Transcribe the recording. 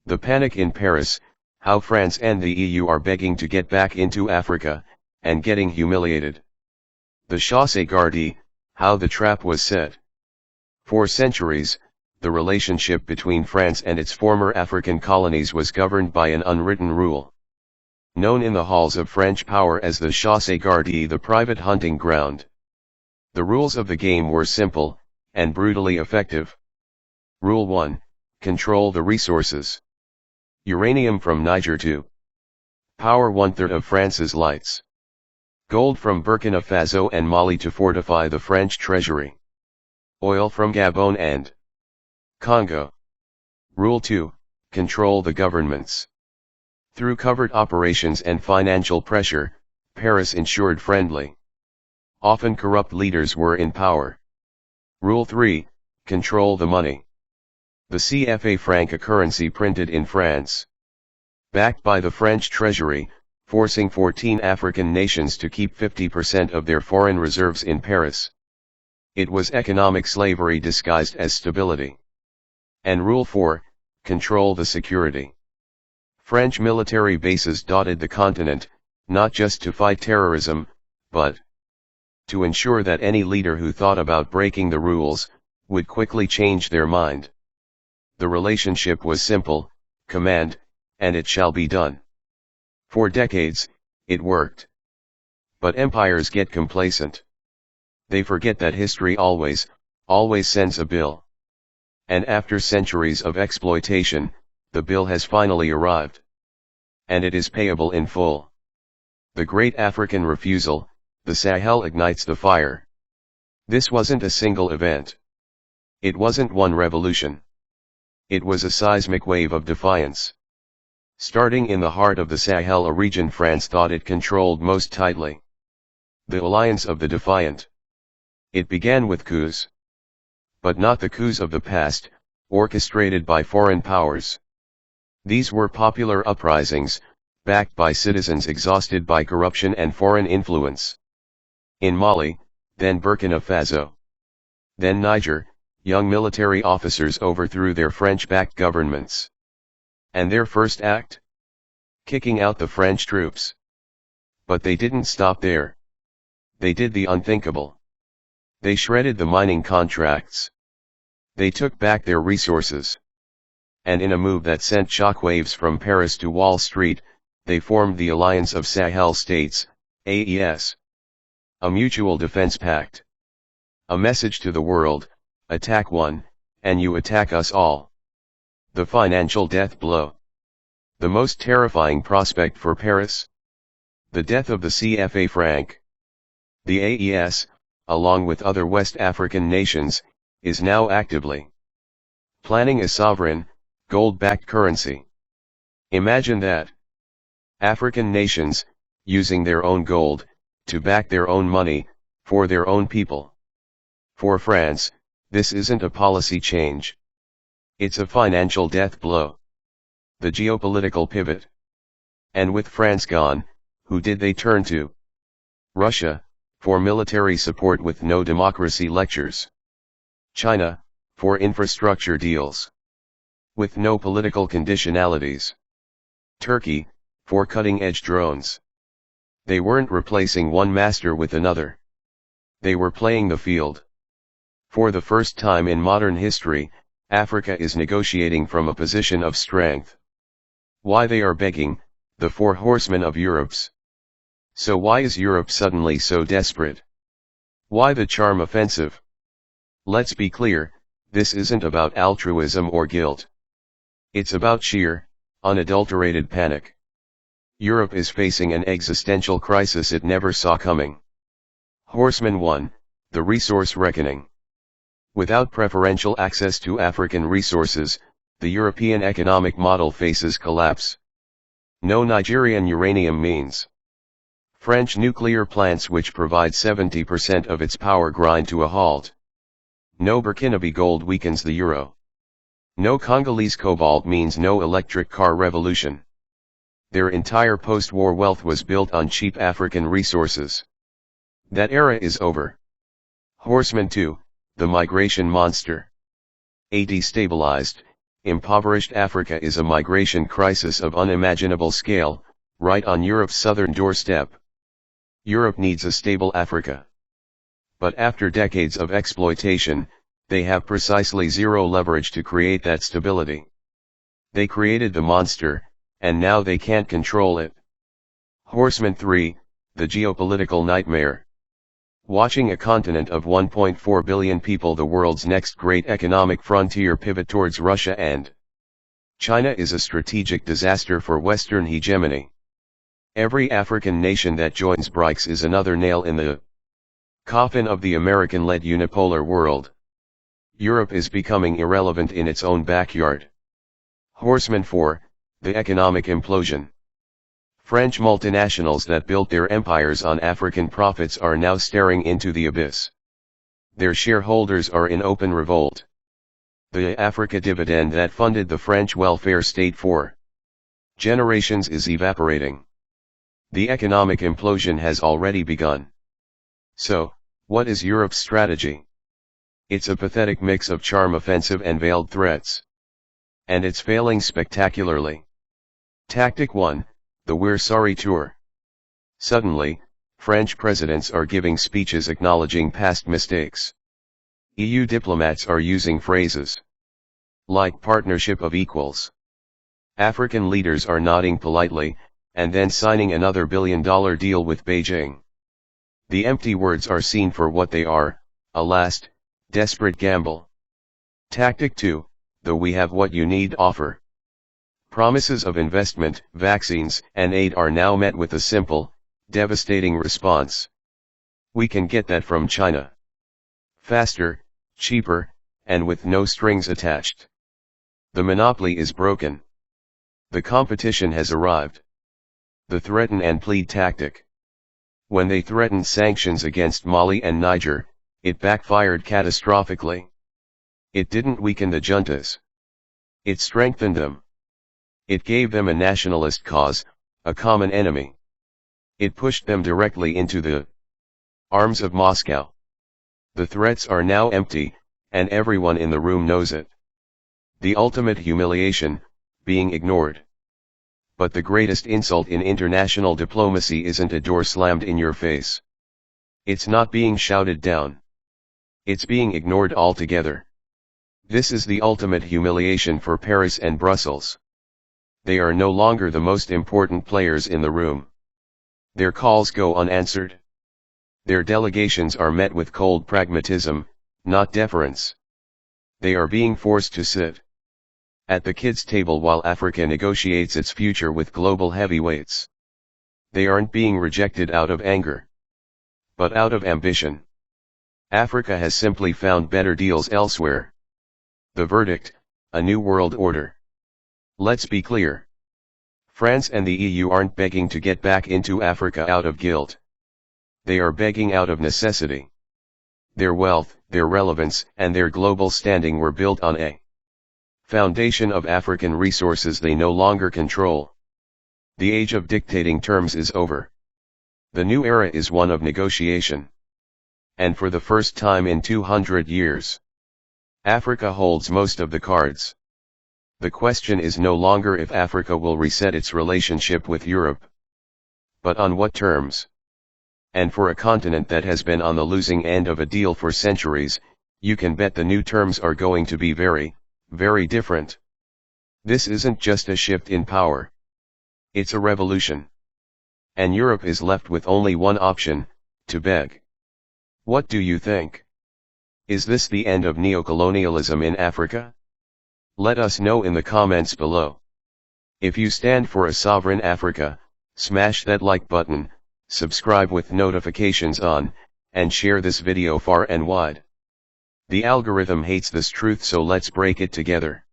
The panic in Paris, how France and the EU are begging to get back into Africa, and getting humiliated. The chasse gardée, how the trap was set. For centuries, the relationship between France and its former African colonies was governed by an unwritten rule. Known in the halls of French power as the chasse gardée, the private hunting ground. The rules of the game were simple, and brutally effective. Rule 1. Control the resources. Uranium from Niger to power 1/3 of France's lights. Gold from Burkina Faso and Mali to fortify the French treasury. Oil from Gabon and Congo. Rule 2. Control the governments. Through covert operations and financial pressure, Paris ensured friendly, often corrupt leaders were in power. Rule 3. Control the money. The CFA franc, a currency printed in France, backed by the French treasury, forcing 14 African nations to keep 50% of their foreign reserves in Paris. It was economic slavery disguised as stability. And Rule 4, control the security. French military bases dotted the continent, not just to fight terrorism, but to ensure that any leader who thought about breaking the rules, would quickly change their mind. The relationship was simple: command, and it shall be done. For decades, it worked. But empires get complacent. They forget that history always sends a bill. And after centuries of exploitation, the bill has finally arrived. And it is payable in full. The Great African Refusal, the Sahel ignites the fire. This wasn't a single event. It wasn't one revolution. It was a seismic wave of defiance. Starting in the heart of the Sahel, a region France thought it controlled most tightly. The Alliance of the Defiant. It began with coups. But not the coups of the past, orchestrated by foreign powers. These were popular uprisings, backed by citizens exhausted by corruption and foreign influence. In Mali, then Burkina Faso, then Niger, young military officers overthrew their French-backed governments. And their first act? Kicking out the French troops. But they didn't stop there. They did the unthinkable. They shredded the mining contracts. They took back their resources. And in a move that sent shockwaves from Paris to Wall Street, they formed the Alliance of Sahel States, AES. A mutual defense pact. A message to the world: attack one, and you attack us all. The financial death blow. The most terrifying prospect for Paris? The death of the CFA franc. The AES, along with other West African nations, is now actively planning a sovereign, gold-backed currency. Imagine that. African nations, using their own gold, to back their own money, for their own people. For France, this isn't a policy change. It's a financial death blow. The geopolitical pivot. And with France gone, who did they turn to? Russia, for military support with no democracy lectures. China, for infrastructure deals, with no political conditionalities. Turkey, for cutting-edge drones. They weren't replacing one master with another. They were playing the field. For the first time in modern history, Africa is negotiating from a position of strength. Why they are begging, the four horsemen of Europe's. So why is Europe suddenly so desperate? Why the charm offensive? Let's be clear, this isn't about altruism or guilt. It's about sheer, unadulterated panic. Europe is facing an existential crisis it never saw coming. Horseman 1, the resource reckoning. Without preferential access to African resources, the European economic model faces collapse. No Nigerian uranium means French nuclear plants, which provide 70% of its power, grind to a halt. No Burkinabe gold weakens the euro. No Congolese cobalt means no electric car revolution. Their entire post-war wealth was built on cheap African resources. That era is over. Horseman 2, the migration monster. A destabilized, impoverished Africa is a migration crisis of unimaginable scale, right on Europe's southern doorstep. Europe needs a stable Africa. But after decades of exploitation, they have precisely zero leverage to create that stability. They created the monster, and now they can't control it. Horseman 3, the geopolitical nightmare. Watching a continent of 1.4 billion people, the world's next great economic frontier, pivot towards Russia and China is a strategic disaster for Western hegemony. Every African nation that joins BRICS is another nail in the coffin of the American-led unipolar world. Europe is becoming irrelevant in its own backyard. Horseman 4, the economic implosion. French multinationals that built their empires on African profits are now staring into the abyss. Their shareholders are in open revolt. The Africa dividend that funded the French welfare state for generations is evaporating. The economic implosion has already begun. So, what is Europe's strategy? It's a pathetic mix of charm offensive and veiled threats. And it's failing spectacularly. Tactic 1, the We're Sorry Tour. Suddenly, French presidents are giving speeches acknowledging past mistakes. EU diplomats are using phrases like partnership of equals. African leaders are nodding politely, and then signing another billion-dollar deal with Beijing. The empty words are seen for what they are, a last, desperate gamble. Tactic 2, the we have what you need offer. Promises of investment, vaccines, and aid are now met with a simple, devastating response. We can get that from China. Faster, cheaper, and with no strings attached. The monopoly is broken. The competition has arrived. The threaten and plead tactic. When they threatened sanctions against Mali and Niger, it backfired catastrophically. It didn't weaken the juntas. It strengthened them. It gave them a nationalist cause, a common enemy. It pushed them directly into the arms of Moscow. The threats are now empty, and everyone in the room knows it. The ultimate humiliation, being ignored. But the greatest insult in international diplomacy isn't a door slammed in your face. It's not being shouted down. It's being ignored altogether. This is the ultimate humiliation for Paris and Brussels. They are no longer the most important players in the room. Their calls go unanswered. Their delegations are met with cold pragmatism, not deference. They are being forced to sit at the kids' table while Africa negotiates its future with global heavyweights. They aren't being rejected out of anger, but out of ambition. Africa has simply found better deals elsewhere. The verdict, a new world order. Let's be clear. France and the EU aren't begging to get back into Africa out of guilt. They are begging out of necessity. Their wealth, their relevance, and their global standing were built on a foundation of African resources they no longer control. The age of dictating terms is over. The new era is one of negotiation. And for the first time in 200 years, Africa holds most of the cards. The question is no longer if Africa will reset its relationship with Europe, but on what terms. And for a continent that has been on the losing end of a deal for centuries, you can bet the new terms are going to be very, very different. This isn't just a shift in power. It's a revolution. And Europe is left with only one option, to beg. What do you think? Is this the end of neocolonialism in Africa? Let us know in the comments below. If you stand for a sovereign Africa, smash that like button, subscribe with notifications on, and share this video far and wide. The algorithm hates this truth, so let's break it together.